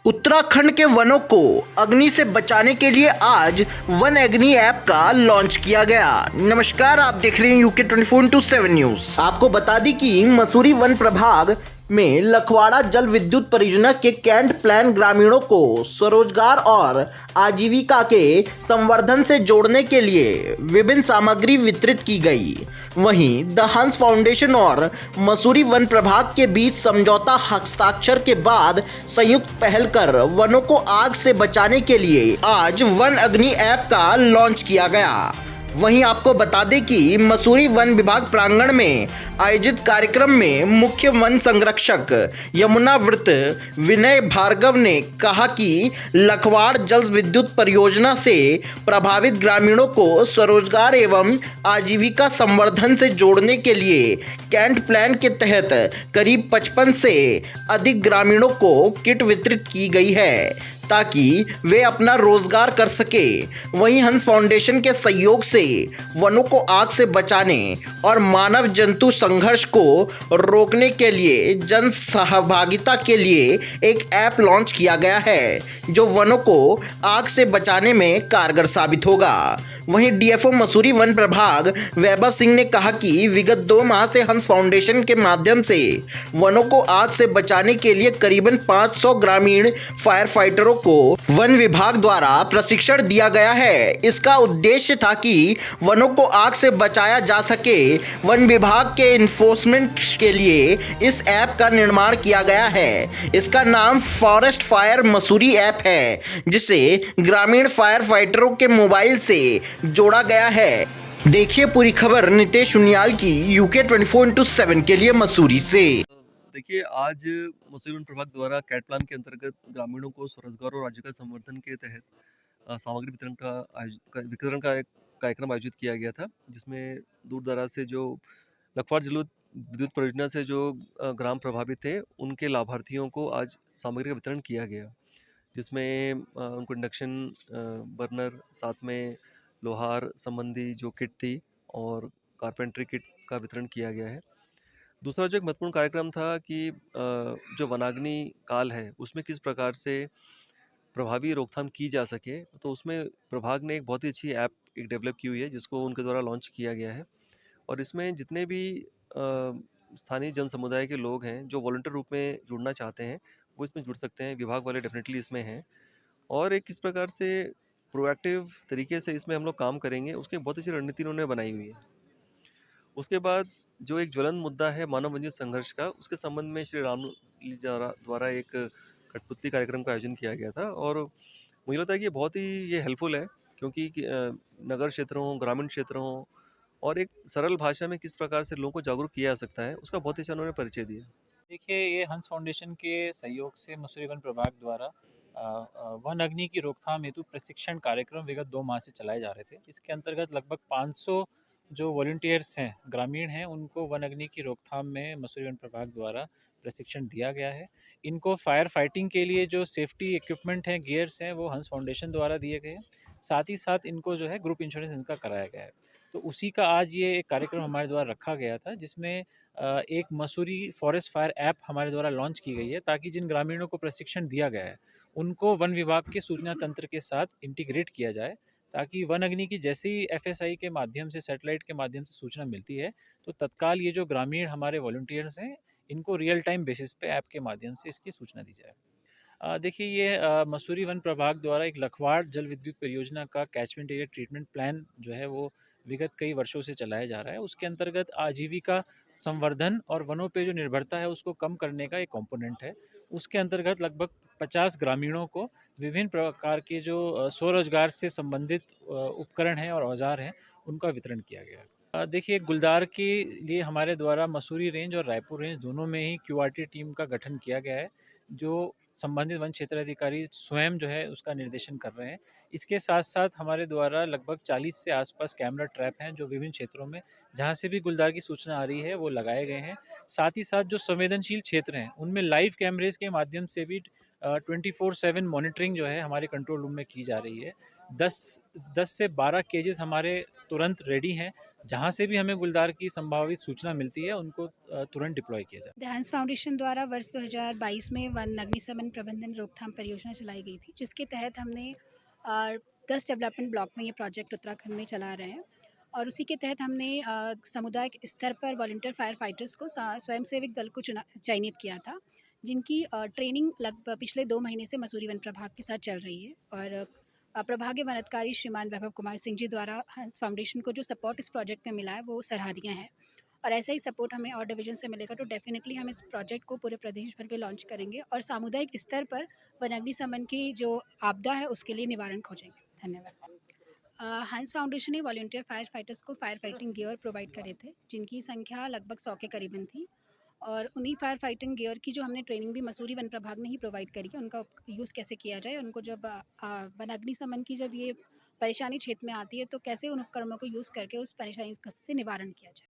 उत्तराखंड के वनों को अग्नि से बचाने के लिए आज वन अग्नि ऐप का लॉन्च किया गया। नमस्कार, आप देख रहे हैं यूके 24/7 न्यूज। आपको बता दी कि मसूरी वन प्रभाग में लखवाड़ा जल विद्युत परियोजना के कैंट प्लान ग्रामीणों को स्वरोजगार और आजीविका के संवर्धन से जोड़ने के लिए विभिन्न सामग्री वितरित की गई। वहीं द हंस फाउंडेशन और मसूरी वन प्रभाग के बीच समझौता हस्ताक्षर के बाद संयुक्त पहल कर वनों को आग से बचाने के लिए आज वन अग्नि ऐप का लॉन्च किया गया। वहीं आपको बता दें कि मसूरी वन विभाग प्रांगण में आयोजित कार्यक्रम में मुख्य वन संरक्षक यमुना व्रत विनय भार्गव ने कहा कि लखवाड़ जल विद्युत परियोजना से प्रभावित ग्रामीणों को स्वरोजगार एवं आजीविका संवर्धन से जोड़ने के लिए कैंट प्लान के तहत करीब 55 से अधिक ग्रामीणों को किट वितरित की गई है ताकि वे अपना रोजगार कर सके। वहीं हंस फाउंडेशन के सहयोग से वनों को आग से बचाने और मानव जंतु संघर्ष को रोकने के लिए जन सहभागिता के लिए एक ऐप लॉन्च किया गया है जो वनों को आग से बचाने में कारगर साबित होगा। वहीं डीएफओ मसूरी वन प्रभाग वैभव सिंह ने कहा कि विगत 2 माह से हंस फाउंडेशन के माध्यम से वनों को आग से बचाने के लिए करीबन 500 ग्रामीण फायर फाइटरों को वन विभाग द्वारा प्रशिक्षण दिया गया है। इसका उद्देश्य था कि वनों को आग से बचाया जा सके। वन विभाग के इन्फोर्समेंट के लिए इस ऐप का निर्माण किया गया है। इसका नाम फॉरेस्ट फायर मसूरी ऐप है, जिसे ग्रामीण फायर फाइटरों के मोबाइल से जोड़ा गया है। देखिए पूरी खबर नितेश उनियाल की यूके 24/7 के लिए मसूरी से। देखिए, आज मसूरी वन प्रभाग द्वारा कैट प्लान के अंतर्गत ग्रामीणों को स्वरोजगार और आजीविका संवर्धन के तहत सामग्री वितरण का एक कार्यक्रम आयोजित किया गया था, जिसमें दूर दराज से जो लखवाड़ जल विद्युत परियोजना से जो ग्राम प्रभावित थे उनके लाभार्थियों को आज सामग्री का वितरण किया गया, जिसमें उनको इंडक्शन बर्नर, साथ में लोहार संबंधी जो किट थी और कारपेंट्री किट का वितरण किया गया है। दूसरा जो एक महत्वपूर्ण कार्यक्रम था कि जो वनाग्नि काल है उसमें किस प्रकार से प्रभावी रोकथाम की जा सके, तो उसमें प्रभाग ने एक बहुत ही अच्छी ऐप एक डेवलप की हुई है जिसको उनके द्वारा लॉन्च किया गया है। और इसमें जितने भी स्थानीय जन समुदाय के लोग हैं जो वॉलंटियर रूप में जुड़ना चाहते हैं वो इसमें जुड़ सकते हैं। विभाग वाले डेफिनेटली इसमें हैं और एक किस प्रकार से प्रोएक्टिव तरीके से इसमें हम लोग काम करेंगे उसकी बहुत अच्छी रणनीति उन्होंने बनाई हुई है। उसके बाद जो एक ज्वलंत मुद्दा है मानव वन्य संघर्ष का, उसके संबंध में श्री राम द्वारा एक कठपुतली कार्यक्रम का आयोजन किया गया था और मुझे लगता है कि ये बहुत ही ये हेल्पफुल है, क्योंकि नगर क्षेत्र हों, ग्रामीण क्षेत्र हों और एक सरल भाषा में किस प्रकार से लोगों को जागरूक किया जा सकता है उसका बहुत अच्छा उन्होंने परिचय दिया। देखिए, ये हंस फाउंडेशन के सहयोग से मसूरी वन प्रभाग द्वारा वन अग्नि की रोकथाम हेतु प्रशिक्षण कार्यक्रम विगत 2 माह से चलाए जा रहे थे। इसके अंतर्गत लगभग 500 जो वॉलंटियर्स हैं, ग्रामीण हैं, उनको वन अग्नि की रोकथाम में मसूरी वन प्रभाग द्वारा प्रशिक्षण दिया गया है। इनको फायर फाइटिंग के लिए जो सेफ्टी इक्विपमेंट हैं, गियर्स हैं, वो हंस फाउंडेशन द्वारा दिए गए हैं। साथ ही साथ इनको जो है ग्रुप इंश्योरेंस इनका कराया गया है। तो उसी का आज ये एक कार्यक्रम हमारे द्वारा रखा गया था, जिसमें एक मसूरी फॉरेस्ट फायर ऐप हमारे द्वारा लॉन्च की गई है, ताकि जिन ग्रामीणों को प्रशिक्षण दिया गया है उनको वन विभाग के सूचना तंत्र के साथ इंटीग्रेट किया जाए, ताकि वन अग्नि की जैसे ही एफएसआई के माध्यम से, सैटेलाइट के माध्यम से सूचना मिलती है तो तत्काल ये जो ग्रामीण हमारे वॉलंटियर्स हैं इनको रियल टाइम बेसिस पे ऐप के माध्यम से इसकी सूचना दी जाए। देखिए, ये मसूरी वन प्रभाग द्वारा एक लखवाड़ जल विद्युत परियोजना का कैचमेंट एरिया ट्रीटमेंट प्लान जो है वो विगत कई वर्षों से चलाया जा रहा है। उसके अंतर्गत आजीविका संवर्धन और वनों पे जो निर्भरता है उसको कम करने का एक कंपोनेंट है। उसके अंतर्गत लगभग 50 ग्रामीणों को विभिन्न प्रकार के जो स्वरोजगार से संबंधित उपकरण हैं और औजार हैं उनका वितरण किया गया है। देखिए, गुलदार के लिए हमारे द्वारा मसूरी रेंज और रायपुर रेंज दोनों में ही क्यूआरटी टीम का गठन किया गया है, जो संबंधित वन क्षेत्र अधिकारी स्वयं जो है उसका निर्देशन कर रहे हैं। इसके साथ साथ हमारे द्वारा लगभग 40 से आसपास कैमरा ट्रैप हैं जो विभिन्न क्षेत्रों में जहाँ से भी गुलदार की सूचना आ रही है वो लगाए गए हैं। साथ ही साथ जो संवेदनशील क्षेत्र हैं उनमें लाइव कैमरेज के माध्यम से भी 24/7 मॉनिटरिंग जो है हमारे कंट्रोल रूम में की जा रही है, 10 से 12 केजेस हमारे तुरंत रेडी हैं। जहाँ से भी हमें गुलदार की संभावित सूचना मिलती है उनको तुरंत डिप्लॉय किया जाए। द हंस फाउंडेशन द्वारा वर्ष 2022 में वन अग्निशमन प्रबंधन रोकथाम परियोजना चलाई गई थी, जिसके तहत हमने 10 डेवलपमेंट ब्लॉक में ये प्रोजेक्ट उत्तराखंड में चला रहे हैं। और उसी के तहत हमने सामुदायिक स्तर पर वॉलंटियर फायर फाइटर्स को स्वयंसेवक दल को चयनित किया था, जिनकी ट्रेनिंग लगभग पिछले 2 महीने से मसूरी वन प्रभाग के साथ चल रही है। और प्रभागीय वन अधिकारी श्रीमान वैभव कुमार सिंह जी द्वारा हंस फाउंडेशन को जो सपोर्ट इस प्रोजेक्ट में मिला है वो सराहनीय है। और ऐसा ही सपोर्ट हमें और डिवीजन से मिलेगा तो डेफिनेटली हम इस प्रोजेक्ट को पूरे प्रदेश भर में लॉन्च करेंगे और सामुदायिक स्तर पर वन अग्निशमन की जो आपदा है उसके लिए निवारण खोजेंगे। धन्यवाद। हंस फाउंडेशन ने वॉलंटियर फायर फाइटर्स को फायर फाइटिंग गियर प्रोवाइड करे थे, जिनकी संख्या लगभग 100 के करीबन थी। और उन्हीं फायर फाइटिंग गियर की जो हमने ट्रेनिंग भी मसूरी वन प्रभाग ने ही प्रोवाइड करी है, उनका यूज़ कैसे किया जाए, उनको जब वन अग्निशमन की जब ये परेशानी क्षेत्र में आती है तो कैसे उन उपकरणों को यूज़ करके उस परेशानी से निवारण किया जाए।